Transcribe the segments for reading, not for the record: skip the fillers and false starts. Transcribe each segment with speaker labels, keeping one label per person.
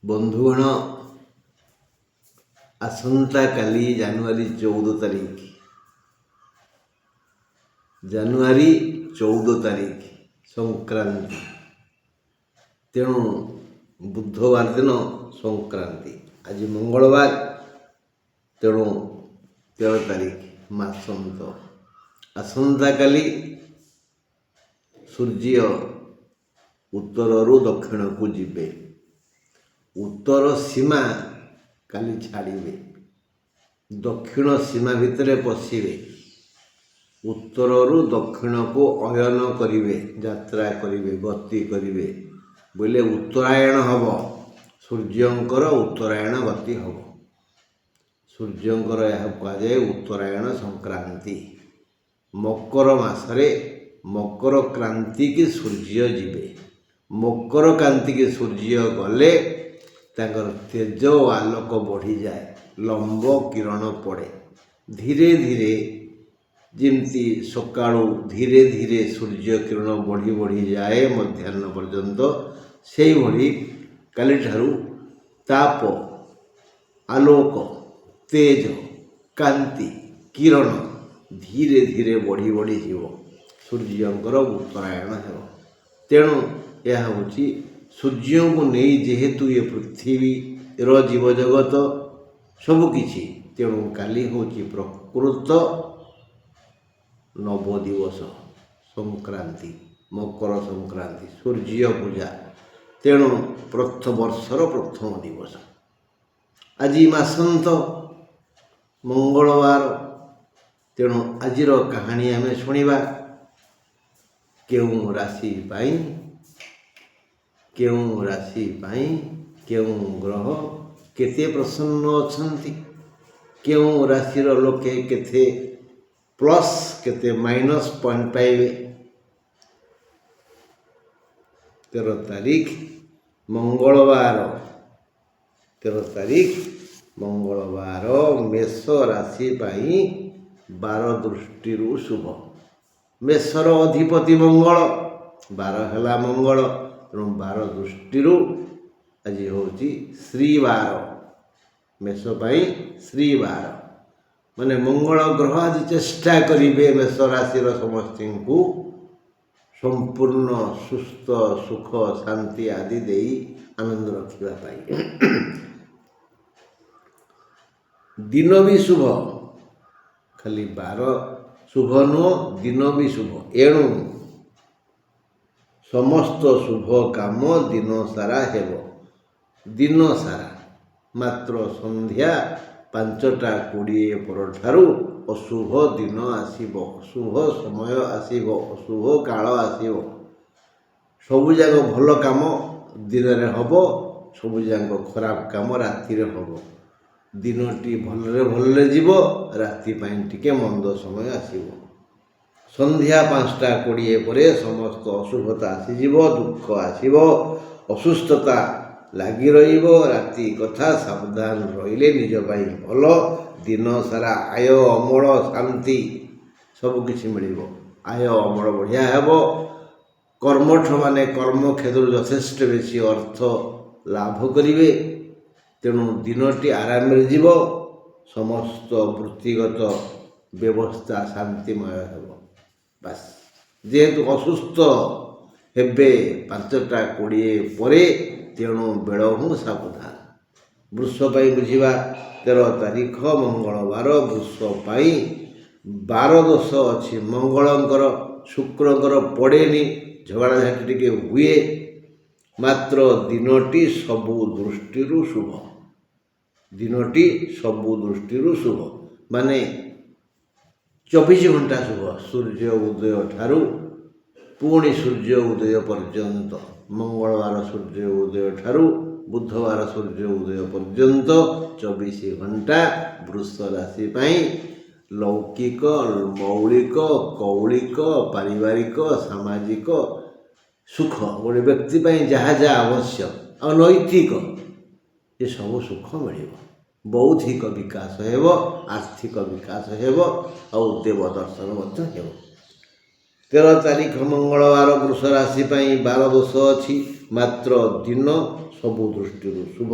Speaker 1: ବନ୍ଧୁଗଣ, ଆସନ୍ତାକାଲି ଜାନୁଆରୀ 14 ତାରିଖ ସଂକ୍ରାନ୍ତି। ତେଣୁ ବୁଧବାର ଦିନ ସଂକ୍ରାନ୍ତି। ଆଜି ମଙ୍ଗଳବାର, ତେଣୁ 13 ତାରିଖ ମାସନ୍ତ। ଆସନ୍ତାକାଲି ସୂର୍ଯ୍ୟ ଉତ୍ତରରୁ ଦକ୍ଷିଣକୁ ଯିବେ। ଉତ୍ତର ସୀମା କାଲି ଛାଡ଼ିବେ, ଦକ୍ଷିଣ ସୀମା ଭିତରେ ପଶିବେ। ଉତ୍ତରରୁ ଦକ୍ଷିଣକୁ ଅୟନ କରିବେ, ଯାତ୍ରା କରିବେ, ଗତି କରିବେ ବୋଇଲେ ଉତ୍ତରାୟଣ ହେବ। ସୂର୍ଯ୍ୟଙ୍କର ଉତ୍ତରାୟଣ ଗତି ହେବ। ସୂର୍ଯ୍ୟଙ୍କର ଏହା କୁହାଯାଏ ଉତ୍ତରାୟଣ ସଂକ୍ରାନ୍ତି। ମକର ମାସରେ ମକର କ୍ରାନ୍ତିକି ସୂର୍ଯ୍ୟ ଯିବେ। ମକର କ୍ରାନ୍ତିକି ସୂର୍ଯ୍ୟ ଗଲେ ତାଙ୍କର ତେଜ ଓ ଆଲୋକ ବଢ଼ିଯାଏ, ଲମ୍ବ କିରଣ ପଡ଼େ। ଧୀରେ ଧୀରେ ଯେମିତି ସକାଳୁ ଧୀରେ ଧୀରେ ସୂର୍ଯ୍ୟ କିରଣ ବଢ଼ି ବଢ଼ିଯାଏ ମଧ୍ୟାହ୍ନ ପର୍ଯ୍ୟନ୍ତ, ସେଇଭଳି କାଲିଠାରୁ ତାପ, ଆଲୋକ, ତେଜ, କାନ୍ତି, କିରଣ ଧୀରେ ଧୀରେ ବଢ଼ି ବଢ଼ିଯିବ। ସୂର୍ଯ୍ୟଙ୍କର ଉତ୍ତରାୟଣ ହେବ। ତେଣୁ ଏହା ହେଉଛି ସୂର୍ଯ୍ୟଙ୍କୁ ନେଇ, ଯେହେତୁ ଏ ପୃଥିବୀର ଜୀବଜଗତ ସବୁକିଛି, ତେଣୁ କାଲି ହେଉଛି ପ୍ରକୃତ ନବଦିବସ ସଂକ୍ରାନ୍ତି, ମକର ସଂକ୍ରାନ୍ତି, ସୂର୍ଯ୍ୟ ପୂଜା। ତେଣୁ ବର୍ଷର ପ୍ରଥମ ଦିବସ। ଆଜି ମାସନ୍ତ ମଙ୍ଗଳବାର। ତେଣୁ ଆଜିର କାହାଣୀ ଆମେ ଶୁଣିବା। କେଉଁ ରାଶି ପାଇଁ କେଉଁ ଗ୍ରହ କେତେ ପ୍ରସନ୍ନ ଅଛନ୍ତି, କେଉଁ ରାଶିର ଲୋକେ କେତେ ପ୍ଲସ୍ କେତେ ମାଇନସ୍ ପଏଣ୍ଟ ପାଇବେ। 13 ତାରିଖ ମଙ୍ଗଳବାର ମେଷ ରାଶି ପାଇଁ 12 ଦୃଷ୍ଟିରୁ ଶୁଭ। ମେଷର ଅଧିପତି ମଙ୍ଗଳ, 12 ହେଲା ମଙ୍ଗଳ। ତେଣୁ 12 ଦୃଷ୍ଟିରୁ ଆଜି ହେଉଛି ଶ୍ରୀବାର। ମେଷ ପାଇଁ ଶ୍ରୀବାର ମାନେ ମଙ୍ଗଳ ଗ୍ରହ ଆଜି ଚେଷ୍ଟା କରିବେ ମେଷ ରାଶିର ସମସ୍ତଙ୍କୁ ସମ୍ପୂର୍ଣ୍ଣ ସୁସ୍ଥ, ସୁଖ, ଶାନ୍ତି ଆଦି ଦେଇ ଆନନ୍ଦ ରଖିବା ପାଇଁ। ଦିନ ବି ଶୁଭ, ଖାଲି ବାର ଶୁଭ ନୁହଁ, ଦିନ ବି ଶୁଭ। ଏଣୁ ସମସ୍ତ ଶୁଭ କାମ ଦିନ ସାରା ହେବ। ଦିନ ସାରା, ମାତ୍ର ସନ୍ଧ୍ୟା 5ଟା 20 ପରଠାରୁ ଅଶୁଭ ଦିନ ଆସିବ, ଅଶୁଭ ସମୟ ଆସିବ, ଅଶୁଭ କାଳ ଆସିବ। ସବୁଯାକ ଭଲ କାମ ଦିନରେ ହେବ, ସବୁଯାକ ଖରାପ କାମ ରାତିରେ ହେବ। ଦିନଟି ଭଲରେ ଯିବ, ରାତି ପାଇଁ ଟିକେ ମନ୍ଦ ସମୟ ଆସିବ। ସନ୍ଧ୍ୟା 5ଟା 20 ପରେ ସମସ୍ତ ଅଶୁଭତା ଆସିଯିବ, ଦୁଃଖ ଆସିବ, ଅସୁସ୍ଥତା ଲାଗି ରହିବ। ରାତି କଥା ସାବଧାନ ରହିଲେ ନିଜ ପାଇଁ ଭଲ। ଦିନ ସାରା ଆୟ, ଅମଳ, ଶାନ୍ତି ସବୁକିଛି ମିଳିବ। ଆୟ ଅମଳ ବଢ଼ିଆ ହେବ। କର୍ମଠ ମାନେ କର୍ମକ୍ଷେତ୍ରରୁ ଯଥେଷ୍ଟ ବେଶୀ ଅର୍ଥ ଲାଭ କରିବେ। ତେଣୁ ଦିନଟି ଆରାମରେ ଯିବ। ସମସ୍ତ ବୃତ୍ତିଗତ ବ୍ୟବସ୍ଥା ଶାନ୍ତିମୟ ହେବ। ବାସ୍, ଯେହେତୁ ଅସୁସ୍ଥ ହେବେ 5ଟା 20 ପରେ, ତେଣୁ ବେଳହୁଁ ସାବଧାନ। ବୃଷ ପାଇଁ ବୁଝିବା। 13 ତାରିଖ ମଙ୍ଗଳବାର। ବୃଷ ପାଇଁ 12 ଦୋଷ ଅଛି। ମଙ୍ଗଳଙ୍କର, ଶୁକ୍ରଙ୍କର ପଡ଼େନି, ଝଗଡ଼ାଝାଟି ଟିକେ ହୁଏ। ମାତ୍ର ଦିନଟି ସବୁ ଦୃଷ୍ଟିରୁ ଶୁଭ। ମାନେ 24 ଘଣ୍ଟା ଶୁଭ। ସୂର୍ଯ୍ୟ ଉଦୟ ଠାରୁ ପୁଣି ସୂର୍ଯ୍ୟ ଉଦୟ ପର୍ଯ୍ୟନ୍ତ, ମଙ୍ଗଳବାର ସୂର୍ଯ୍ୟ ଉଦୟ ଠାରୁ ବୁଧବାର ସୂର୍ଯ୍ୟ ଉଦୟ ପର୍ଯ୍ୟନ୍ତ 24 ଘଣ୍ଟା ବୃଷ ରାଶି ପାଇଁ ଲୌକିକ, ମୌଳିକ, କୌଳିକ, ପାରିବାରିକ, ସାମାଜିକ ସୁଖ, ଗୋଟେ ବ୍ୟକ୍ତି ପାଇଁ ଯାହା ଯାହା ଆବଶ୍ୟକ, ଆଉ ନୈତିକ, ଏସବୁ ସୁଖ ମିଳିବ। ବୌଦ୍ଧିକ ବିକାଶ ହେବ, ଆର୍ଥିକ ବିକାଶ ହେବ, ଆଉ ଦେବ ଦର୍ଶନ ମଧ୍ୟ ହେବ। 13 ତାରିଖ ମଙ୍ଗଳବାର। ବୃଷ ରାଶି ପାଇଁ 12 ଦୋଷ ଅଛି। ମାତ୍ର ଦିନ ସବୁ ଦୃଷ୍ଟିରୁ ଶୁଭ।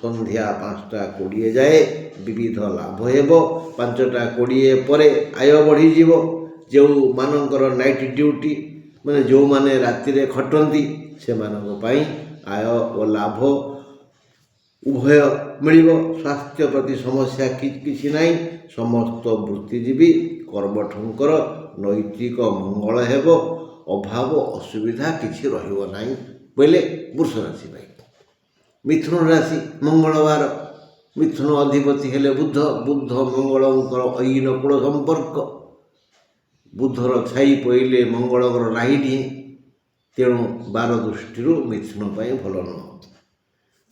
Speaker 1: ସନ୍ଧ୍ୟା 5ଟା 20 ଯାଏ ବିବିଧ ଲାଭ ହେବ। 5ଟା 20 ପରେ ଆୟ ବଢ଼ିଯିବ। ଯେଉଁମାନଙ୍କର ନାଇଟ୍ ଡ୍ୟୁଟି ମାନେ ଯେଉଁମାନେ ରାତିରେ ଖଟନ୍ତି ସେମାନଙ୍କ ପାଇଁ ଆୟ ଓ ଲାଭ ଉଭୟ ମିଳିବ। ସ୍ୱାସ୍ଥ୍ୟ ପ୍ରତି ସମସ୍ୟା କିଛି ନାହିଁ। ସମସ୍ତ ବୃତ୍ତିଜୀବୀ କର୍ମଠଙ୍କର ନୈତିକ ମଙ୍ଗଳ ହେବ। ଅଭାବ ଅସୁବିଧା କିଛି ରହିବ ନାହିଁ ବୋଇଲେ ବୃଷ ରାଶି ପାଇଁ। ମିଥୁନ ରାଶି ମଙ୍ଗଳବାର। ମିଥୁନ ଅଧିପତି ହେଲେ ବୁଧ। ବୁଧ ମଙ୍ଗଳଙ୍କର ଐନକୁଳ ସମ୍ପର୍କ। ବୁଧର ଛାଇ ପଇଲେ ମଙ୍ଗଳଙ୍କର ରାହି ନିଏ। ତେଣୁ 12 ଦୃଷ୍ଟିରୁ ମିଥୁନ ପାଇଁ ଭଲ ନୁହଁ।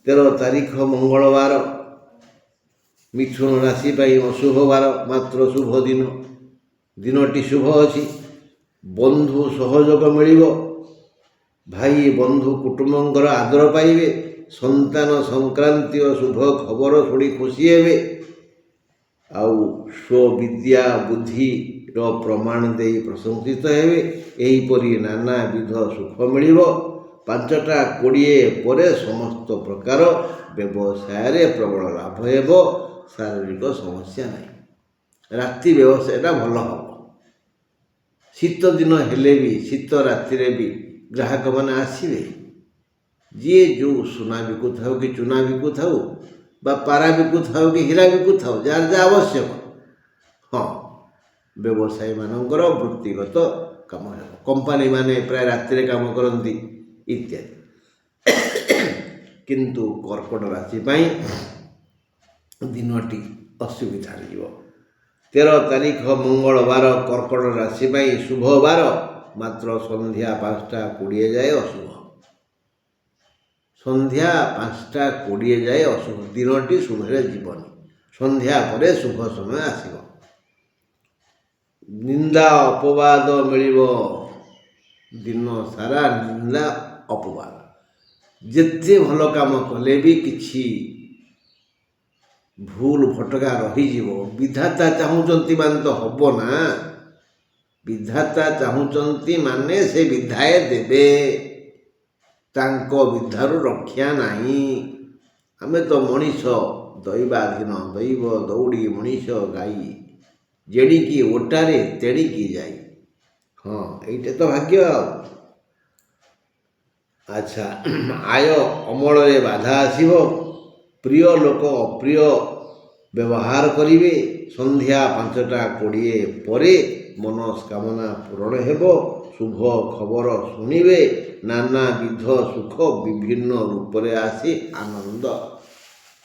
Speaker 1: 13 ତାରିଖ ମଙ୍ଗଳବାର। ମିଥୁନ ରାଶି ପାଇଁ ଅଶୁଭ ବାର, ମାତ୍ର ଶୁଭ ଦିନ। ଦିନଟି ଶୁଭ ଅଛି। ବନ୍ଧୁ ସହଯୋଗ ମିଳିବ। ଭାଇ ବନ୍ଧୁ କୁଟୁମ୍ବଙ୍କର ଆଦର ପାଇବେ। ସନ୍ତାନ ସଂକ୍ରାନ୍ତୀୟ ଶୁଭ ଖବର ଶୁଣି ଖୁସି ହେବେ। ଆଉ ସ୍ୱବିଦ୍ୟା ବୁଦ୍ଧିର ପ୍ରମାଣ ଦେଇ ପ୍ରଶଂସିତ ହେବେ। ଏହିପରି ନାନାବିଧ ସୁଖ ମିଳିବ। 5ଟା 20 ପରେ ସମସ୍ତ ପ୍ରକାର ବ୍ୟବସାୟରେ ପ୍ରବଳ ଲାଭ ହେବ। ଶାରୀରିକ ସମସ୍ୟା ନାହିଁ। ରାତି ବ୍ୟବସାୟଟା ଭଲ ହେବ। ଶୀତ ଦିନ ହେଲେ ବି ଶୀତ ରାତିରେ ବି ଗ୍ରାହକମାନେ ଆସିବେ। ଯିଏ ଯେଉଁ ସୁନା ବିକୁଥାଉ କି ଚୁନା ବିକୁଥାଉ ବା ପାରା ବିକୁଥାଉ କି ହୀରା ବିକୁଥାଉ, ଯାହାର ଯାହା ଆବଶ୍ୟକ, ହଁ, ବ୍ୟବସାୟୀମାନଙ୍କର ବୃତ୍ତିଗତ କାମ ହେବ। କମ୍ପାନୀମାନେ ପ୍ରାୟ ରାତିରେ କାମ କରନ୍ତି ଇତ୍ୟାଦି। କିନ୍ତୁ କର୍କଟ ରାଶି ପାଇଁ ଦିନଟି ଅସୁବିଧାରେ ଯିବ। 13 ତାରିଖ ମଙ୍ଗଳବାର କର୍କଟ ରାଶି ପାଇଁ ଶୁଭ ବାର, ମାତ୍ର ସନ୍ଧ୍ୟା 5ଟା 20 ଯାଏ ଅଶୁଭ। ସନ୍ଧ୍ୟା 5ଟା 20 ଯାଏ ଅଶୁଭ। ଦିନଟି ଶୁଭରେ ଯିବନି। ସନ୍ଧ୍ୟା ପରେ ଶୁଭ ସମୟ ଆସିବ। ନିନ୍ଦା ଅପବାଦ ମିଳିବ। ଦିନ ସାରା ନିନ୍ଦା ଅପବାଦ। ଯେତେ ଭଲ କାମ କଲେ ବି କିଛି ଭୁଲ ଭଟକା ରହିଯିବ। ବିଧାତା ଚାହୁଁଛନ୍ତି ମାନେ ତ ହବ ନା। ବିଧାତା ଚାହୁଁଛନ୍ତି ମାନେ ସେ ବିଧାଏ ଦେବେ। ତାଙ୍କ ବିଧାରୁ ରକ୍ଷା ନାହିଁ। ଆମେ ତ ମଣିଷ, ଦୈବାଧୀନ। ଦୈବ ଦୌଡ଼ି ମଣିଷ ଗାଇ, ଯେଡ଼ିକି ଓଟାରେ ତେଡ଼ିକି ଯାଇ। ହଁ, ଏଇଟା ତ ଭାଗ୍ୟ ଆଉ। ଆଚ୍ଛା, ଆୟ ଅମଳରେ ବାଧା ଆସିବ। ପ୍ରିୟ ଲୋକ ଅପ୍ରିୟ ବ୍ୟବହାର କରିବେ। ସନ୍ଧ୍ୟା 5ଟା 20 ପରେ ମନସ୍କାମନା ପୂରଣ ହେବ। ଶୁଭ ଖବର ଶୁଣିବେ। ନାନାବିଧ ସୁଖ ବିଭିନ୍ନ ରୂପରେ ଆସି ଆନନ୍ଦ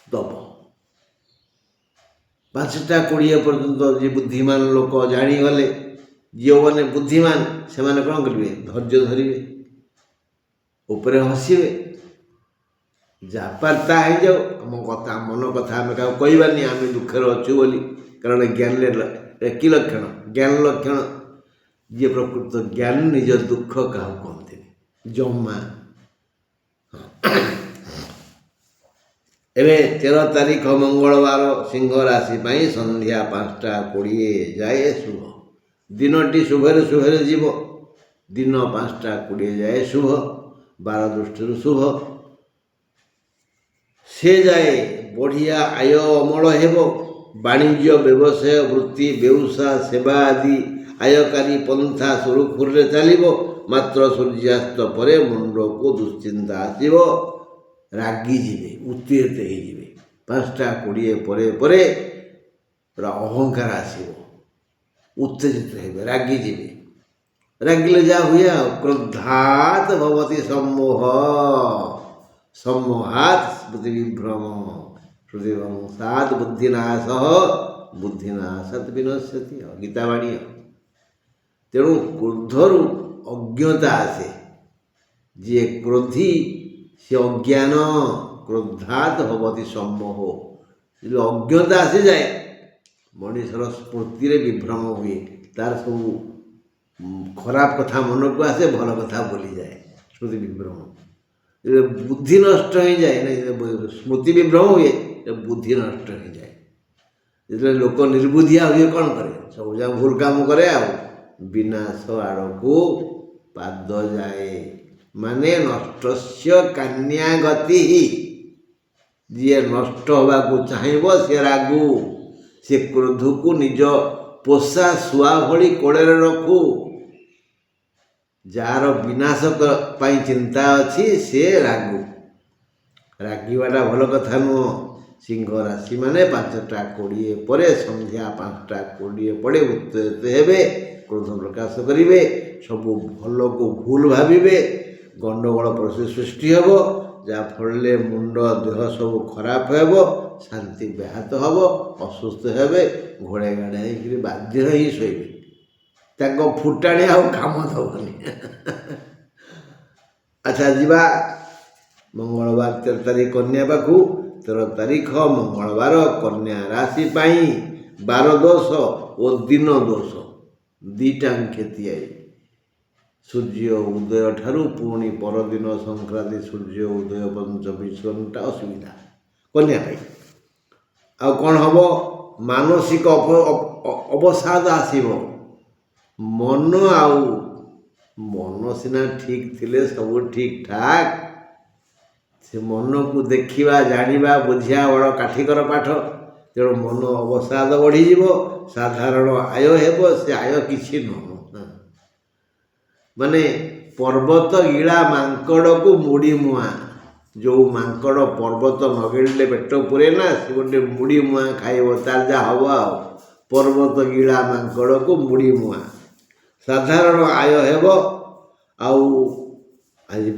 Speaker 1: ଦେବ। 5ଟା 20 ପର୍ଯ୍ୟନ୍ତ ଯିଏ ବୁଦ୍ଧିମାନ ଲୋକ ଜାଣିଗଲେ, ଯେଉଁମାନେ ବୁଦ୍ଧିମାନ ସେମାନେ କ'ଣ କରିବେ? ଧୈର୍ଯ୍ୟ ଧରିବେ, ଉପରେ ହସିବେ। ଯାହା ପାର ତା ହେଇଯାଉ। ଆମ କଥା, ମନ କଥା ଆମେ କାହାକୁ କହିବାନି ଆମେ ଦୁଃଖରେ ଅଛୁ ବୋଲି। କାରଣ ଜ୍ଞାନରେ କି ଲକ୍ଷଣ? ଜ୍ଞାନ ଲକ୍ଷଣ। ଯିଏ ପ୍ରକୃତ ଜ୍ଞାନୀ ନିଜ ଦୁଃଖ କାହାକୁ କହନ୍ତିନି ଜମା। ଏବେ 13 ତାରିଖ ମଙ୍ଗଳବାର ସିଂହ ରାଶି ପାଇଁ ସନ୍ଧ୍ୟା 5ଟା 20 ଯାଏ ଶୁଭ। ଦିନଟି ଶୁଭରେ ଯିବ। ଦିନ 5ଟା 20 ଯାଏ ଶୁଭ। 12 ଦୃଷ୍ଟିରୁ ଶୁଭ। ସେ ଯାଏ ବଢ଼ିଆ ଆୟ ଅମଳ ହେବ। ବାଣିଜ୍ୟ ବ୍ୟବସାୟ ବୃତ୍ତି ବେଉସା ସେବା ଆଦି ଆୟକାରୀ ପନ୍ଥା ସୁରୁଖୁରୁରେ ଚାଲିବ। ମାତ୍ର ସୂର୍ଯ୍ୟାସ୍ତ ପରେ ମୁଣ୍ଡକୁ ଦୁଶ୍ଚିନ୍ତା ଆସିବ। ରାଗିଯିବେ, ଉତ୍ତେଜିତ ହେଇଯିବେ। 5ଟା 20 ପରେ ପୁରା ଅହଙ୍କାର ଆସିବ। ଉତ୍ତେଜିତ ହେବେ, ରାଗିଯିବେ। ରାଗିଲେ ଯାହା ହୁଏ ଆଉ। କ୍ରୋଧାତ୍ ଭବତି ସମ୍ମୋହ, ସମ୍ମୋହାତ୍ ସ୍ମୃତି ବିଭ୍ରମ, ସ୍ମୃତିଭ୍ରଂଶାତ୍ ବୁଦ୍ଧିନାଶଃ, ବୁଦ୍ଧିନାଶାତ୍ ବିନଶ୍ୟତି। ଗୀତାବାଣୀ। ତେଣୁ କ୍ରୋଧରୁ ଅଜ୍ଞତା ଆସେ। ଯିଏ କ୍ରୋଧୀ ସେ ଅଜ୍ଞାନ। କ୍ରୋଧାତ୍ ଭବତି ସମ୍ମୋହ। ଯଦି ଅଜ୍ଞତା ଆସିଯାଏ ମଣିଷର ସ୍ମୃତିରେ ବିଭ୍ରମ ହୁଏ। ତାର ସବୁ ଖରାପ କଥା ମନକୁ ଆସେ, ଭଲ କଥା ଭୁଲିଯାଏ। ସ୍ମୃତି ବିଭ୍ରମ। ବୁଦ୍ଧି ନଷ୍ଟ ହେଇଯାଏ, ସ୍ମୃତି ବିଭ୍ରମ ହୁଏ, ବୁଦ୍ଧି ନଷ୍ଟ ହେଇଯାଏ। ଯେତେବେଳେ ଲୋକ ନିର୍ବୁଦ୍ଧିଆ ହୁଏ କ'ଣ କରେ? ସବୁ ଯାକ ଭୁଲ କାମ କରେ ଆଉ ବିନାଶ ଆଡ଼କୁ ପାଦ ଯାଏ। ମାନେ ନଷ୍ଟସ୍ୟ କାନ୍ୟା ଗତି। ଯିଏ ନଷ୍ଟ ହେବାକୁ ଚାହିଁବ ସେ ରାଗୁ, ସେ କ୍ରୋଧକୁ ନିଜ ପୋଷା ଶୁଆ ଭଳି କୋଳରେ ରଖୁ। ଯାହାର ବିନାଶ ପାଇଁ ଚିନ୍ତା ଅଛି ସେ ରାଗୁ। ରାଗିବାଟା ଭଲ କଥା ନୁହଁ। ସିଂହ ରାଶି ମାନେ 5ଟା 20 ପରେ ସନ୍ଧ୍ୟା 5ଟା 20 ପରେ ଉତ୍ତେଜିତ ହେବେ, କ୍ରୋଧ ପ୍ରକାଶ କରିବେ, ସବୁ ଭଲକୁ ଭୁଲ ଭାବିବେ, ଗଣ୍ଡଗୋଳ ପରିସ୍ଥିତି ସୃଷ୍ଟି ହେବ, ଯାହାଫଳରେ ମୁଣ୍ଡ ଦେହ ସବୁ ଖରାପ ହେବ, ଶାନ୍ତି ବ୍ୟାହତ ହେବ, ଅସୁସ୍ଥ ହେବେ, ଘୋଡ଼ାଇ ଘାଡ଼ା ହେଇକରି ବାଧ୍ୟ ହିଁ ଶୋଇବେ। ତାଙ୍କ ଫୁଟାଣି ଆଉ କାମ ଦେବନି। ଆଚ୍ଛା, ଯିବା ମଙ୍ଗଳବାର 13 ତାରିଖ କନ୍ୟା ପାଖକୁ। 13 ତାରିଖ ମଙ୍ଗଳବାର କନ୍ୟା ରାଶି ପାଇଁ ବାର ଦୋଷ ଓ ଦିନ ଦୋଷ ଦୁଇଟା କ୍ଷତି ଆଇ। ସୂର୍ଯ୍ୟ ଉଦୟ ଠାରୁ ପୁଣି ପରଦିନ ସଂକ୍ରାନ୍ତି ସୂର୍ଯ୍ୟ ଉଦୟ ପର୍ଯ୍ୟନ୍ତ 24 ଘଣ୍ଟା ଅସୁବିଧା କନ୍ୟା ପାଇଁ। ଆଉ କ'ଣ ହେବ? ମାନସିକ ଅବସାଦ ଆସିବ। ମନ ସିନା ଠିକ୍ ଥିଲେ ସବୁ ଠିକ୍ ଠାକ୍। ସେ ମନକୁ ଦେଖିବା, ଜାଣିବା, ବୁଝିବା ବଡ଼ କାଠିକର ପାଠ। ତେଣୁ ମନ ଅବସାଦ ବଢ଼ିଯିବ, ସାଧାରଣ ଆୟ ହେବ, ସେ ଆୟ କିଛି ନୁହଁ। ମାନେ ପର୍ବତ ଗିଳା ମାଙ୍କଡ଼କୁ ମୁଢ଼ି ମୁଆଁ। ଯେଉଁ ମାଙ୍କଡ଼ ପର୍ବତ ନଗିଳିଲେ ପେଟ ପୁରେ ନା, ସେ ଗୋଟେ ମୁଢ଼ି ମୁଆଁ ଖାଇବ, ତାର ଯାହା ହେବ। ଆଉ ପର୍ବତ ଗିଳା ମାଙ୍କଡ଼କୁ ମୁଢ଼ି ମୁଆଁ। ସାଧାରଣ ଆୟ ହେବ। ଆଉ ଆଜି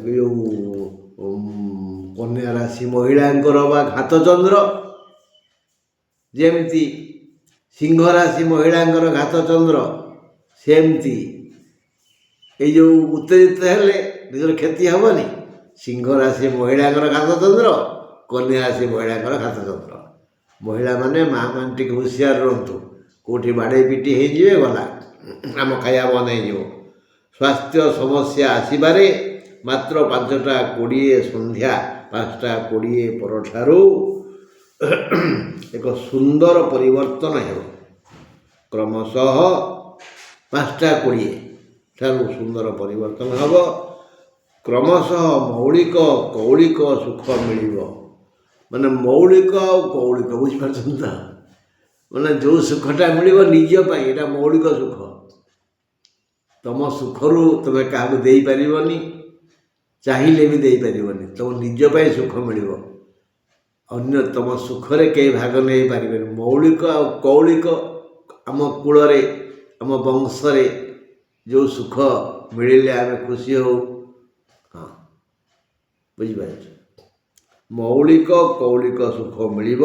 Speaker 1: ଯେଉଁ କନ୍ୟା ରାଶି ମହିଳାଙ୍କର ବା ଘାତଚନ୍ଦ୍ର, ଯେମିତି ସିଂହ ରାଶି ମହିଳାଙ୍କର ଘାତଚନ୍ଦ୍ର, ସେମିତି ଏଇ ଯେଉଁ ଉତ୍ତେଜିତ ହେଲେ ନିଜର କ୍ଷତି ହେବନି। ସିଂହ ରାଶି ମହିଳାଙ୍କର ଘାତଚନ୍ଦ୍ର, କନ୍ୟା ରାଶି ମହିଳାଙ୍କର ଘାତଚନ୍ଦ୍ର। ମହିଳାମାନେ ମାଆ ମାନେ ଟିକେ ହୁସିଆର ରୁହନ୍ତୁ, କେଉଁଠି ବାଡ଼େଇ ପିଟି ହେଇଯିବେ, ଗଲା ଆମ ଖାଇବା ବନ୍ଦ ହେଇଯିବ। ସ୍ୱାସ୍ଥ୍ୟ ସମସ୍ୟା ଆସିବାରେ ମାତ୍ର 5ଟା 20 ସନ୍ଧ୍ୟା 5ଟା 20 ପରଠାରୁ ଏକ ସୁନ୍ଦର ପରିବର୍ତ୍ତନ ହେବ। କ୍ରମଶଃ 5ଟା 20 ଠାରୁ ସୁନ୍ଦର ପରିବର୍ତ୍ତନ ହେବ। କ୍ରମଶଃ ମୌଳିକ କୌଳିକ ସୁଖ ମିଳିବ। ମାନେ ମୌଳିକ ଆଉ କୌଳିକ, ବୁଝିପାରୁଛନ୍ତି ତ? ମାନେ ଯେଉଁ ସୁଖଟା ମିଳିବ ନିଜ ପାଇଁ, ଏଇଟା ମୌଳିକ ସୁଖ। ତମ ସୁଖରୁ ତୁମେ କାହାକୁ ଦେଇପାରିବନି, ଚାହିଁଲେ ବି ଦେଇପାରିବନି। ତମ ନିଜ ପାଇଁ ସୁଖ ମିଳିବ, ଅନ୍ୟ ତମ ସୁଖରେ କେହି ଭାଗ ନେଇପାରିବେନି। ମୌଳିକ ଆଉ କୌଳିକ, ଆମ କୂଳରେ ଆମ ବଂଶରେ ଯେଉଁ ସୁଖ ମିଳିଲେ ଆମେ ଖୁସି ହଉ। ହଁ, ବୁଝିପାରୁଛ? ମୌଳିକ କୌଳିକ ସୁଖ ମିଳିବ।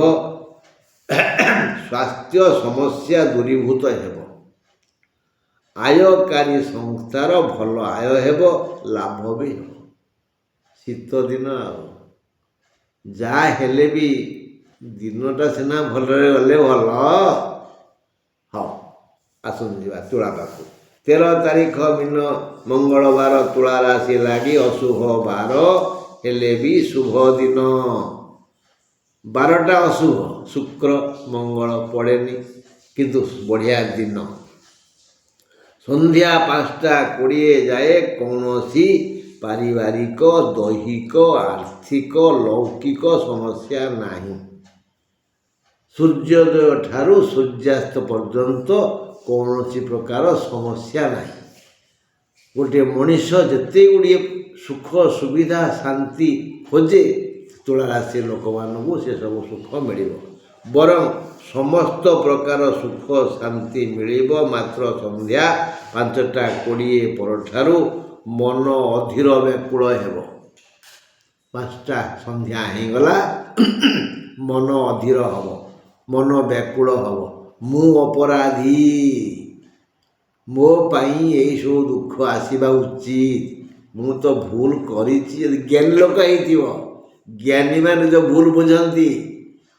Speaker 1: ସ୍ୱାସ୍ଥ୍ୟ ସମସ୍ୟା ଦୂରୀଭୂତ ହେବ। ଆୟକାରୀ ସଂସ୍ଥାର ଭଲ ଆୟ ହେବ, ଲାଭ ବି ହେବ। ଶୀତ ଦିନ, ଆଉ ଯାହା ହେଲେ ବି ଦିନଟା ସିନା ଭଲରେ ଗଲେ ଭଲ। ହଉ, ଆସନ୍ତୁ ଯିବା ତୁଳା ପାଖକୁ। 13 ତାରିଖ ମିନ ମଙ୍ଗଳବାର ତୁଳା ରାଶି ଲାଗି ଅଶୁଭ ବାର ହେଲେ ବି ଶୁଭ ଦିନ। ବାରଟା ଅଶୁଭ, ଶୁକ୍ର ମଙ୍ଗଳ ପଡ଼େନି, କିନ୍ତୁ ବଢ଼ିଆ ଦିନ। ସନ୍ଧ୍ୟା 5ଟା 20 ଯାଏ କୌଣସି ପାରିବାରିକ, ଦୈହିକ, ଆର୍ଥିକ, ଲୌକିକ ସମସ୍ୟା ନାହିଁ। ସୂର୍ଯ୍ୟୋଦୟ ଠାରୁ ସୂର୍ଯ୍ୟାସ୍ତ ପର୍ଯ୍ୟନ୍ତ କୌଣସି ପ୍ରକାର ସମସ୍ୟା ନାହିଁ। ଗୋଟିଏ ମଣିଷ ଯେତେ ଗୁଡ଼ିଏ ସୁଖ ସୁବିଧା ଶାନ୍ତି ଖୋଜେ, ତୁଳା ରାଶି ଲୋକମାନଙ୍କୁ ସେସବୁ ସୁଖ ମିଳିବ। ବରଂ ସମସ୍ତ ପ୍ରକାର ସୁଖ ଶାନ୍ତି ମିଳିବ ମାତ୍ର ସନ୍ଧ୍ୟା 5ଟା 20 ପରଠାରୁ ମନ ଅଧୀର ବ୍ୟାକୁଳ ହେବ। 5ଟା ସନ୍ଧ୍ୟା ହେଇଗଲା, ମନ ଅଧୀର ହେବ, ମନ ବ୍ୟାକୁଳ ହେବ। ମୁଁ ଅପରାଧୀ, ମୋ ପାଇଁ ଏଇସବୁ ଦୁଃଖ ଆସିବା ଉଚିତ, ମୁଁ ତ ଭୁଲ କରିଛି। ଯଦି ଜ୍ଞାନୀ ଲୋକ ହେଇଥିବ, ଜ୍ଞାନୀମାନେ ଯେଉଁ ଭୁଲ ବୁଝନ୍ତି,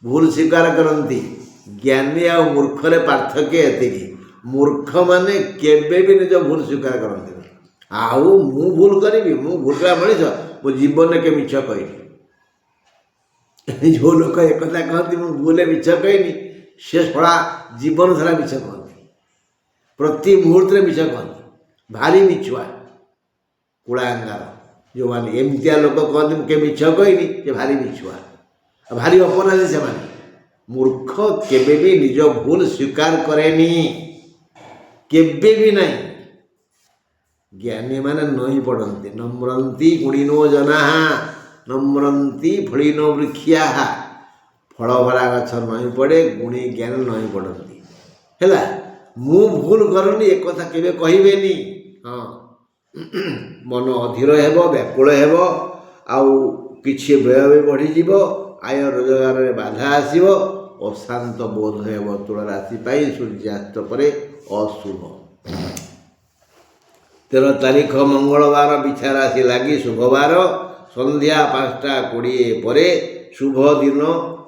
Speaker 1: ଭୁଲ ସ୍ୱୀକାର କରନ୍ତି। ଜ୍ଞାନୀ ଆଉ ମୂର୍ଖରେ ପାର୍ଥକ୍ୟ ଏତିକି, ମୂର୍ଖମାନେ କେବେ ବି ନିଜ ଭୁଲ ସ୍ୱୀକାର କରନ୍ତିନି। ଆଉ ମୁଁ ଭୁଲ କରିବି, ମୁଁ ଭୁଲରା ମଣିଷ, ମୁଁ ଜୀବନରେ କେ ମିଛ କହିନି। ଯେଉଁ ଲୋକ ଏକଥା କହନ୍ତି ମୁଁ ଭୁଲରେ ମିଛ କହିନି, ସେ ଶଳା ଜୀବନ ସାରା ମିଛ କହନ୍ତି, ପ୍ରତି ମୁହୂର୍ତ୍ତରେ ମିଛ କହନ୍ତି, ଭାରି ମିଛୁଆ। କୁଳାଙ୍ଗାର ଯେଉଁମାନେ ଏମିତିଆ ଲୋକ କହନ୍ତି ମୁଁ କେବେ ମିଛ କହିନି, ଯେ ଭାରି ମିଛୁଆ, ଭାରି ଅପରାଧୀ ସେମାନେ। ମୂର୍ଖ କେବେ ବି ନିଜ ଭୁଲ ସ୍ୱୀକାର କରେନି, କେବେ ବି ନାହିଁ। ଜ୍ଞାନୀମାନେ ନଇଁ ପଡ଼ନ୍ତି। ନମ୍ରନ୍ତି ଗୁଣିନୋ ଜନାହା ନମ୍ରନ୍ତି ଫଳିନୋ ବୃକ୍ଷିଆ। ଫଳ ଭରା ଗଛ ନଇଁ ପଡ଼େ, ଗୁଣୀ ଜ୍ଞାନୀ ନଇଁ ପଡ଼ନ୍ତି। ହେଲା, ମୁଁ ଭୁଲ କରୁନି ଏକଥା କେବେ କହିବେନି। ହଁ, ମନ ଅଧୀର ହେବ, ବ୍ୟାକୁଳ ହେବ, ଆଉ କିଛି ବ୍ୟୟ ବି ବଢ଼ିଯିବ, ଆୟ ରୋଜଗାରରେ ବାଧା ଆସିବ, ଅଶାନ୍ତ ବୋଧ ହେବ। ତୁଳ ରାଶି ପାଇଁ ସୂର୍ଯ୍ୟାସ୍ତ ପରେ ଅଶୁଭ। 13 ତାରିଖ ମଙ୍ଗଳବାର, ବିଛା ରାଶି ଲାଗି ଶୁଭବାର। ସନ୍ଧ୍ୟା 5ଟା 20 ପରେ ଶୁଭ ଦିନ।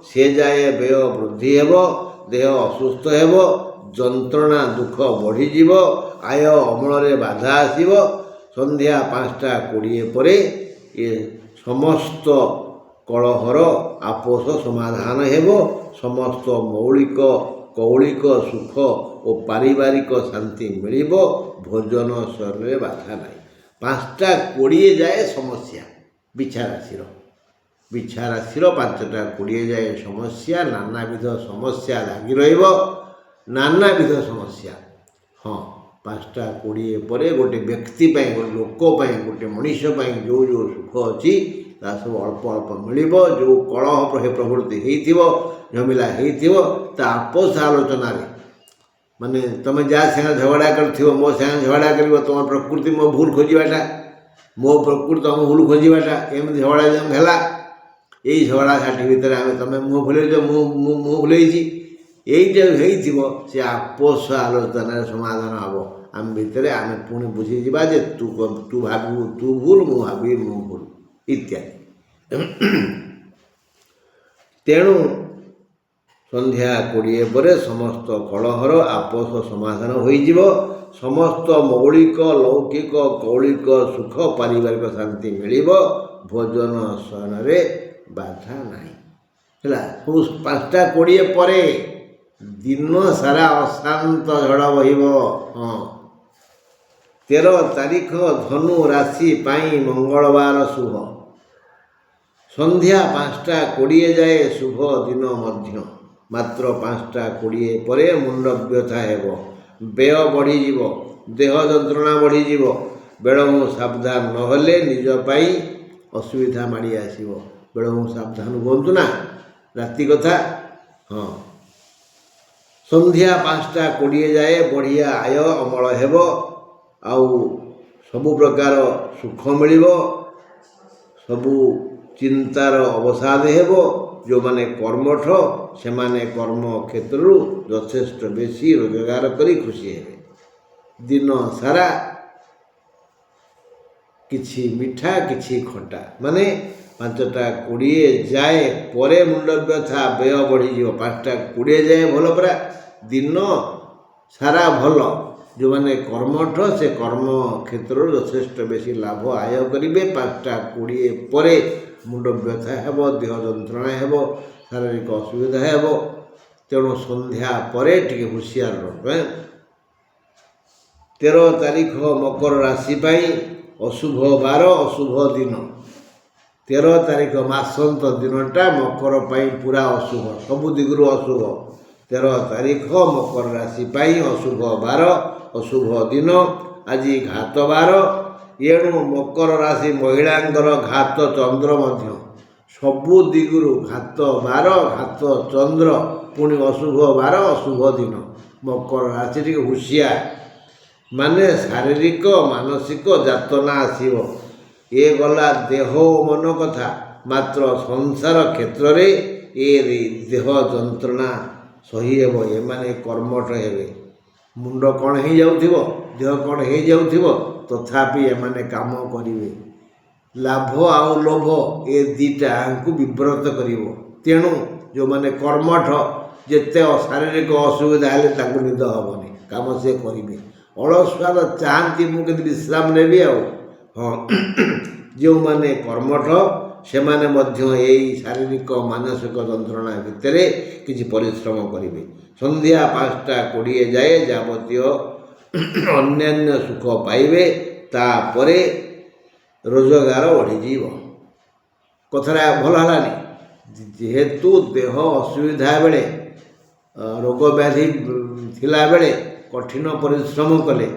Speaker 1: ସେ ଯାଏ ବ୍ୟୟ ବୃଦ୍ଧି ହେବ, ଦେହ ଅସୁସ୍ଥ ହେବ, ଯନ୍ତ୍ରଣା ଦୁଃଖ ବଢ଼ିଯିବ, ଆୟ ଅମଳରେ ବାଧା ଆସିବ। ସନ୍ଧ୍ୟା 5ଟା 20 ପରେ ଏ ସମସ୍ତ କଳହର ଆପୋଷ ସମାଧାନ ହେବ। ସମସ୍ତ କୌଳିକ ସୁଖ ଓ ପାରିବାରିକ ଶାନ୍ତି ମିଳିବ। ଭୋଜନ ଶୟନରେ ବାଧା ନାହିଁ। 5ଟା 20 ଯାଏ ସମସ୍ୟା ବିଛା ରାଶିର 5ଟା 20 ଯାଏ ସମସ୍ୟା, ନାନାବିଧ ସମସ୍ୟା ଲାଗି ରହିବ, ନାନାବିଧ ସମସ୍ୟା। ହଁ, 5ଟା 20 ପରେ ଗୋଟେ ବ୍ୟକ୍ତି ପାଇଁ, ଗୋଟେ ଲୋକ ପାଇଁ, ଗୋଟେ ମଣିଷ ପାଇଁ ଯେଉଁ ସୁଖ ଅଛି ତାହା ସବୁ ଅଳ୍ପ ଅଳ୍ପ ମିଳିବ। ଯେଉଁ କଳହ ପ୍ରବୃତ୍ତି ହେଇଥିବ, ଝମିଲା ହେଇଥିବ, ତା ଆପୋଷ ଆଲୋଚନାରେ, ମାନେ ତୁମେ ଯାହା ସାଙ୍ଗେ ଝଗଡ଼ା କରିଥିବ, ମୋ ସାଙ୍ଗେ ଝଗଡ଼ା କରିବ, ତୁମ ପ୍ରକୃତି ମୋ ଭୁଲ ଖୋଜିବାଟା, ମୋ ପ୍ରକୃତି ତୁମ ଭୁଲ ଖୋଜିବାଟା, ଏମିତି ଝଗଡ଼ା ଯେମିତି ହେଲା, ଏଇ ଝଗଡ଼ା ଝାଟି ଭିତରେ ତୁମେ ମୁହଁ ଭୁଲେଇଛ, ମୁଁ ଭୁଲେଇଛି, ଏଇଟା ହେଇଥିବ, ସେ ଆପୋଷ ଆଲୋଚନାରେ ସମାଧାନ ହେବ। ଆମ ଭିତରେ ଆମେ ପୁଣି ବୁଝିଯିବା ଯେ ତୁ ଭାବିବୁ ତୁ ଭୁଲ, ମୁଁ ଭାବିବି ମୁଁ ଭୁଲ, ଇତ୍ୟାଦି। ତେଣୁ ସନ୍ଧ୍ୟା 20 ପରେ ସମସ୍ତ କଳହର ଆପୋଷ ସମାଧାନ ହୋଇଯିବ। ସମସ୍ତ ମୌଳିକ ଲୌକିକ କୌଳିକ ସୁଖ, ପାରିବାରିକ ଶାନ୍ତି ମିଳିବ। ଭୋଜନ ଶୟନରେ ବାଧା ନାହିଁ। ହେଲା, 5ଟା 20 ପରେ ଦିନ ସାରା ଅଶାନ୍ତ ଝଡ଼ ବହିବ। ହଁ, 13 ତାରିଖ ଧନୁ ରାଶି ପାଇଁ ମଙ୍ଗଳବାର ଶୁଭ। ସନ୍ଧ୍ୟା 5ଟା 20 ଯାଏ ଶୁଭ ଦିନ ମଧ୍ୟ। ମାତ୍ର 5ଟା 20 ପରେ ମୁଣ୍ଡ ବ୍ୟଥା ହେବ, ବ୍ୟୟ ବଢ଼ିଯିବ, ଦେହ ଯନ୍ତ୍ରଣା ବଢ଼ିଯିବ। ବେଳକୁ ସାବଧାନ ନହେଲେ ନିଜ ପାଇଁ ଅସୁବିଧା ମାଡ଼ି ଆସିବ। ବେଳକୁ ସାବଧାନ ହୁଅନ୍ତୁ ନା, ରାତି କଥା। ହଁ, ସନ୍ଧ୍ୟା 5ଟା 20 ଯାଏ ବଢ଼ିଆ ଆୟ ଅମଳ ହେବ, ଆଉ ସବୁ ପ୍ରକାର ସୁଖ ମିଳିବ, ସବୁ ଚିନ୍ତାର ଅବସାଦ ହେବ। ଯେଉଁମାନେ କର୍ମଠ ସେମାନେ କର୍ମ କ୍ଷେତ୍ରରୁ ଯଥେଷ୍ଟ ବେଶୀ ରୋଜଗାର କରି ଖୁସି ହେବେ। ଦିନ ସାରା କିଛି ମିଠା କିଛି ଖଟା, ମାନେ 5ଟା 20 ଯାଏ ପରେ ମୁଣ୍ଡ ବ୍ୟଥା, ବ୍ୟୟ ବଢ଼ିଯିବ। 5ଟା 20 ଯାଏ ଭଲ, ପୁରା ଦିନ ସାରା ଭଲ। ଯେଉଁମାନେ କର୍ମଠ ସେ କର୍ମ କ୍ଷେତ୍ରରୁ ଯଥେଷ୍ଟ ବେଶୀ ଲାଭ ଆୟ କରିବେ। 5ଟା 20 ପରେ ମୁଣ୍ଡ ବ୍ୟଥା ହେବ, ଦେହ ଯନ୍ତ୍ରଣା ହେବ, ଶାରୀରିକ ଅସୁବିଧା ହେବ। ତେଣୁ ସନ୍ଧ୍ୟା ପରେ ଟିକେ ହୁସିଆର ରହ। 13 ତାରିଖ ମକର ରାଶି ପାଇଁ ଅଶୁଭ ବାର, ଅଶୁଭ ଦିନ। 13 ତାରିଖ ମାସନ୍ତ ଦିନଟା ମକର ପାଇଁ ପୁରା ଅଶୁଭ, ସବୁ ଦିଗରୁ ଅଶୁଭ। 13 ତାରିଖ ମକର ରାଶି ପାଇଁ ଅଶୁଭ ବାର, ଅଶୁଭ ଦିନ। ଆଜି ଘାତ ବାର, ଏଣୁ ମକର ରାଶି ମହିଳାଙ୍କର ଘାତ ଚନ୍ଦ୍ର ମଧ୍ୟ। ସବୁ ଦିଗରୁ ଘାତ ବାର, ଘାତ ଚନ୍ଦ୍ର, ପୁଣି ଅଶୁଭ ବାର, ଅଶୁଭ ଦିନ। ମକର ରାଶି ଟିକେ ହୁସିଆର, ମାନେ ଶାରୀରିକ ମାନସିକ ଯାତନା ଆସିବ। ଏ ଗଲା ଦେହ ଓ ମନ କଥା। ମାତ୍ର ସଂସାର କ୍ଷେତ୍ରରେ ଏ ଦେହ ଯନ୍ତ୍ରଣା ସହି ହେବ। ଏମାନେ କର୍ମଠ ହେବେ। ମୁଣ୍ଡ କ'ଣ ହେଇଯାଉଥିବ, ଦେହ କ'ଣ ହେଇଯାଉଥିବ, ତଥାପି ଏମାନେ କାମ କରିବେ। ଲାଭ ଆଉ ଲୋଭ ଏ ଦୁଇଟାଙ୍କୁ ବିବ୍ରତ କରିବ। ତେଣୁ ଯେଉଁମାନେ କର୍ମଠ, ଯେତେ ଶାରୀରିକ ଅସୁବିଧା ହେଲେ ତାଙ୍କୁ ନିଦ ହେବନି, କାମ ସେ କରିବେ। ଅଳସୁଆ ଚାହାନ୍ତି ମୁଁ କେମିତି ବିଶ୍ରାମ ନେବି ଆଉ। ହଁ, ଯେଉଁମାନେ କର୍ମଠ ସେମାନେ ମଧ୍ୟ ଏଇ ଶାରୀରିକ ମାନସିକ ଯନ୍ତ୍ରଣା ଭିତରେ କିଛି ପରିଶ୍ରମ କରିବେ। ସନ୍ଧ୍ୟା 5ଟା 20 ଯାଏ ଯାବତୀୟ ଅନ୍ୟାନ୍ୟ ସୁଖ ପାଇବେ। ତାପରେ ରୋଜଗାର ବଢ଼ିଯିବ। କଥାଟା ଭଲ ହେଲାନି। ଯେହେତୁ ଦେହ ଅସୁବିଧା ବେଳେ ରୋଗ ବ୍ୟାଧି ଥିଲାବେଳେ କଠିନ ପରିଶ୍ରମ କଲେ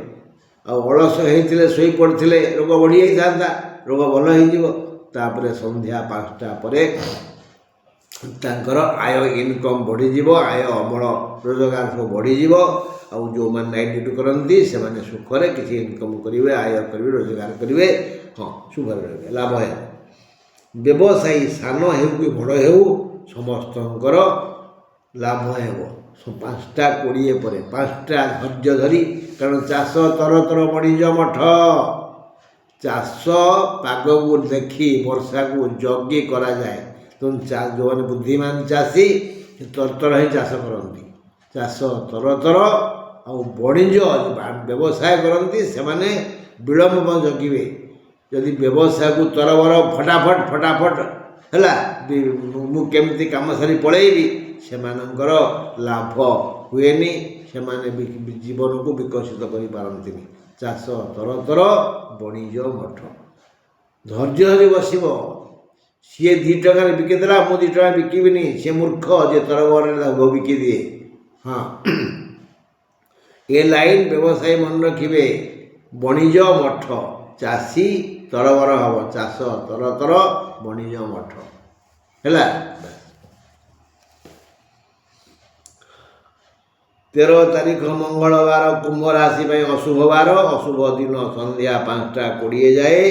Speaker 1: ଆଉ ଅଳସ ହେଇଥିଲେ ଶୋଇପଡ଼ିଥିଲେ ରୋଗ ବଢ଼ିଯାଇଥାନ୍ତା, ରୋଗ ଭଲ ହେଇଯିବ। ତାପରେ ସନ୍ଧ୍ୟା 5ଟା ପରେ ତାଙ୍କର ଆୟ ଇନକମ୍ ବଢ଼ିଯିବ, ଆୟ ଅମଳ ରୋଜଗାର ସବୁ ବଢ଼ିଯିବ। ଆଉ ଯେଉଁମାନେ ନାଇଟ୍ ଡ୍ୟୁଟି କରନ୍ତି ସେମାନେ ସୁଖରେ କିଛି ଇନକମ୍ କରିବେ, ଆୟ କରିବେ, ରୋଜଗାର କରିବେ, ହଁ ସୁଖରେ ରହିବେ, ଲାଭ ହେବ। ବ୍ୟବସାୟୀ ସାନ ହେଉ କି ବଡ଼ ହେଉ ସମସ୍ତଙ୍କର ଲାଭ ହେବ। 5ଟା 20 ପରେ 5ଟା ଧୈର୍ଯ୍ୟ ଧରି, କାରଣ ଚାଷ ତର ତର ବଣିଜ ମଠ। ଚାଷ ପାଗକୁ ଦେଖି ବର୍ଷାକୁ ଜଗି କରାଯାଏ। ତେଣୁ ଯେଉଁମାନେ ବୁଦ୍ଧିମାନ ଚାଷୀ ତରତର ହିଁ ଚାଷ କରନ୍ତି। ଚାଷ ତରତର, ଆଉ ବଣିଜ ବ୍ୟବସାୟ କରନ୍ତି ସେମାନେ ବିଳମ୍ବ ଜଗିବେ। ଯଦି ବ୍ୟବସାୟକୁ ତରବର ଫଟାଫଟ ହେଲା, ମୁଁ କେମିତି କାମ ସାରି ପଳେଇବି, ସେମାନଙ୍କର ଲାଭ ହୁଏନି, ସେମାନେ ଜୀବନକୁ ବିକଶିତ କରିପାରନ୍ତିନି। ଚାଷ ତରତର, ବଣିଜ ମଠ। ଧୈର୍ଯ୍ୟ ଧରି ବସିବ। ସିଏ 2 ଟଙ୍କାରେ ବିକିଦେଲା, ମୁଁ 2 ଟଙ୍କା ବିକିବିନି, ସେ ମୂର୍ଖ ଯେ ତରବରରେ ତାକୁ ବିକିଦିଏ। ହଁ, ଏ ଲାଇନ୍ ବ୍ୟବସାୟୀ ମନେ ରଖିବେ। ବଣିଜ ମଠ, ଚାଷୀ ତରବର ହେବ, ଚାଷ ତରତର, ବଣିଜ ମଠ ହେଲା। 13 ତାରିଖ ମଙ୍ଗଳବାର, କୁମ୍ଭ ରାଶି ପାଇଁ ଅଶୁଭ ବାର, ଅଶୁଭ ଦିନ ସନ୍ଧ୍ୟା 5ଟା 20 ଯାଏ।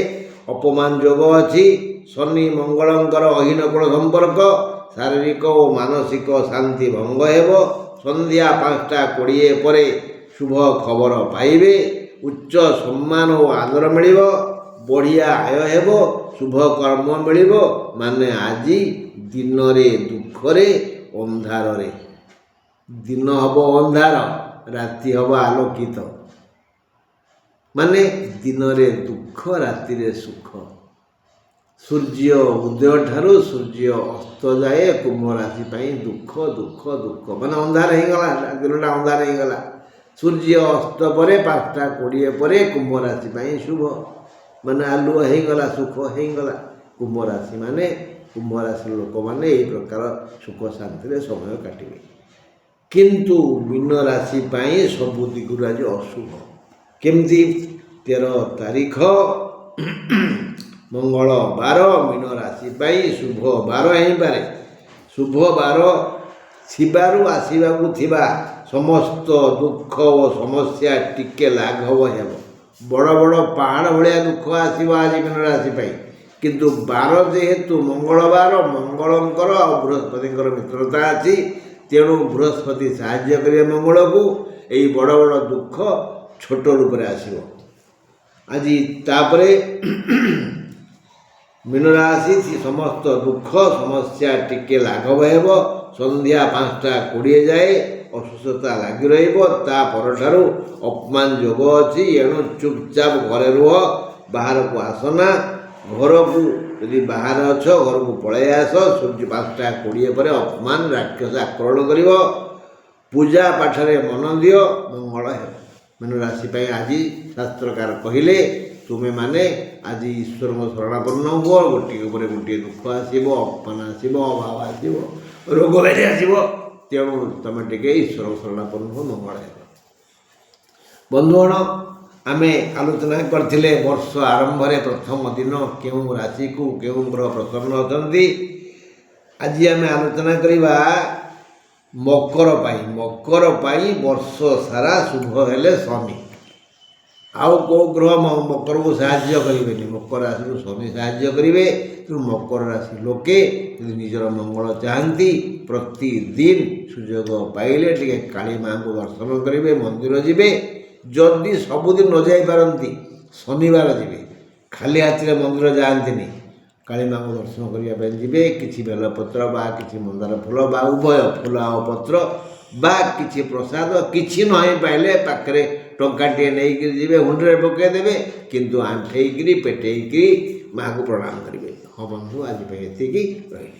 Speaker 1: ଅପମାନ ଯୋଗ ଅଛି। ଶନି ମଙ୍ଗଳଙ୍କର ଅହୀନ କୋଣ ସମ୍ପର୍କ, ଶାରୀରିକ ଓ ମାନସିକ ଶାନ୍ତି ଭଙ୍ଗ ହେବ। ସନ୍ଧ୍ୟା 5ଟା 20 ପରେ ଶୁଭ ଖବର ପାଇବେ। ଉଚ୍ଚ ସମ୍ମାନ ଓ ଆଦର ମିଳିବ। ବଢ଼ିଆ ଆୟ ହେବ, ଶୁଭ କର୍ମ ମିଳିବ। ମାନେ ଆଜି ଦିନରେ ଦୁଃଖରେ ଅନ୍ଧାରରେ, ଦିନ ହେବ ଅନ୍ଧାର, ରାତି ହେବ ଆଲୋକିତ। ମାନେ ଦିନରେ ଦୁଃଖ, ରାତିରେ ସୁଖ। ସୂର୍ଯ୍ୟ ଉଦୟ ଠାରୁ ସୂର୍ଯ୍ୟ ଅସ୍ତ ଯାଏ କୁମ୍ଭ ରାଶି ପାଇଁ ଦୁଃଖ ଦୁଃଖ ଦୁଃଖ। ମାନେ ଅନ୍ଧାର ହେଇଗଲା, ଦିନଟା ଅନ୍ଧାର ହେଇଗଲା। ସୂର୍ଯ୍ୟ ଅସ୍ତ ପରେ 5ଟା 20 ପରେ କୁମ୍ଭ ରାଶି ପାଇଁ ଶୁଭ। ମାନେ ଆଲୁଅ ହେଇଗଲା, ସୁଖ ହେଇଗଲା। କୁମ୍ଭ ରାଶି ମାନେ, କୁମ୍ଭ ରାଶିର ଲୋକମାନେ ଏହି ପ୍ରକାର ସୁଖ ଶାନ୍ତିରେ ସମୟ କାଟିବେ। କିନ୍ତୁ ମୀନ ରାଶି ପାଇଁ ସବୁ ଦିଗରୁ ଆଜି ଅଶୁଭ। କେମିତି? 13 ତାରିଖ ମଙ୍ଗଳବାର ମୀନ ରାଶି ପାଇଁ ଶୁଭ ବାର ହେଇପାରେ। ଶୁଭ ବାର ଥିବାରୁ ଆସିବାକୁ ଥିବା ସମସ୍ତ ଦୁଃଖ ଓ ସମସ୍ୟା ଟିକେ ଲାଘବ ହେବ। ବଡ଼ ବଡ଼ ପାହାଡ଼ ଭଳିଆ ଦୁଃଖ ଆସିବ ଆଜି ମୀନ ରାଶି ପାଇଁ। କିନ୍ତୁ ବାର ଯେହେତୁ ମଙ୍ଗଳବାର, ମଙ୍ଗଳଙ୍କର ଆଉ ବୃହସ୍ପତିଙ୍କର ମିତ୍ରତା ଅଛି, ତେଣୁ ବୃହସ୍ପତି ସାହାଯ୍ୟ କରିବେ ମଙ୍ଗଳକୁ। ଏହି ବଡ଼ ବଡ଼ ଦୁଃଖ ଛୋଟ ରୂପରେ ଆସିବ ଆଜି। ତାପରେ ମୀନ ରାଶି ସମସ୍ତ ଦୁଃଖ ସମସ୍ୟା ଟିକେ ଲାଘବ ହେବ। ସନ୍ଧ୍ୟା 5ଟା 20 ଯାଏ ଅସୁସ୍ଥତା ଲାଗି ରହିବ। ତା ପରଠାରୁ ଅପମାନ ଯୋଗ ଅଛି। ଏଣୁ ଚୁପଚାପ ଘରେ ରୁହ, ବାହାରକୁ ଆସନା। ଘରକୁ ଯଦି ବାହାରେ ଅଛ ଘରକୁ ପଳାଇ ଆସ। ସୂର୍ଯ୍ୟ 5ଟା 20 ପରେ ଅପମାନ ରାକ୍ଷସ ଆକ୍ରମଣ କରିବ। ପୂଜା ପାଠରେ ମନ ଦିଅ, ମଙ୍ଗଳ ହେବ। ମୀନ ରାଶି ପାଇଁ ଆଜି ଶାସ୍ତ୍ରକାର କହିଲେ ତୁମେମାନେ ଆଜି ଈଶ୍ୱରଙ୍କ ଶରଣାପନ୍ନ ହୁଅ। ଗୋଟିଏ ପରେ ଗୋଟିଏ ଦୁଃଖ ଆସିବ, ଅପମାନ ଆସିବ, ଅଭାବ ଆସିବ, ରୋଗ ବ୍ୟାଧି ଆସିବ। ତେଣୁ ତୁମେ ଟିକେ ଈଶ୍ୱର ଶରଣାପନ୍ନ ହୁଅ, ମଙ୍ଗଳ ହେବ। ବନ୍ଧୁଗଣ, ଆମେ ଆଲୋଚନା କରିଥିଲେ ବର୍ଷ ଆରମ୍ଭରେ ପ୍ରଥମ ଦିନ କେଉଁ ରାଶିକୁ କେଉଁ ଗ୍ରହ ପ୍ରସନ୍ନ ଅଛନ୍ତି। ଆଜି ଆମେ ଆଲୋଚନା କରିବା ମକର ପାଇଁ। ମକର ପାଇଁ ବର୍ଷ ସାରା ଶୁଭ ହେଲେ ଶନି। ଆଉ କେଉଁ ଗ୍ରହ ମକରକୁ ସାହାଯ୍ୟ କରିବେନି। ମକର ରାଶିକୁ ଶନି ସାହାଯ୍ୟ କରିବେ। ତେଣୁ ମକର ରାଶି ଲୋକେ ଯଦି ନିଜର ମଙ୍ଗଳ ଚାହାନ୍ତି, ପ୍ରତିଦିନ ସୁଯୋଗ ପାଇଲେ ଟିକେ କାଳୀ ମାଙ୍କୁ ଦର୍ଶନ କରିବେ, ମନ୍ଦିର ଯିବେ। ଯଦି ସବୁଦିନ ନ ଯାଇପାରନ୍ତି ଶନିବାର ଯିବେ। ଖାଲି ହାତରେ ମନ୍ଦିର ଯାଆନ୍ତିନି, କାଳୀ ମାଙ୍କୁ ଦର୍ଶନ କରିବା ପାଇଁ ଯିବେ। କିଛି ବେଲପତ୍ର ବା କିଛି ମନ୍ଦାର ଫୁଲ ବା ଉଭୟ ଫୁଲ ଆଉ ପତ୍ର ବା କିଛି ପ୍ରସାଦ, କିଛି ନ ହେଇ ପାଇଲେ ପାଖରେ ଟଙ୍କାଟିଏ ନେଇକରି ଯିବେ, ହୁଣ୍ଡିରେ ପକାଇଦେବେ। କିନ୍ତୁ ଆଣ୍ଠେଇକିରି ପେଟେଇକିରି ମାଆକୁ ପ୍ରଣାମ କରିବେ। ହଁ ବନ୍ଧୁ, ଆଜି ପାଇଁ ଏତିକି ରହିଲି।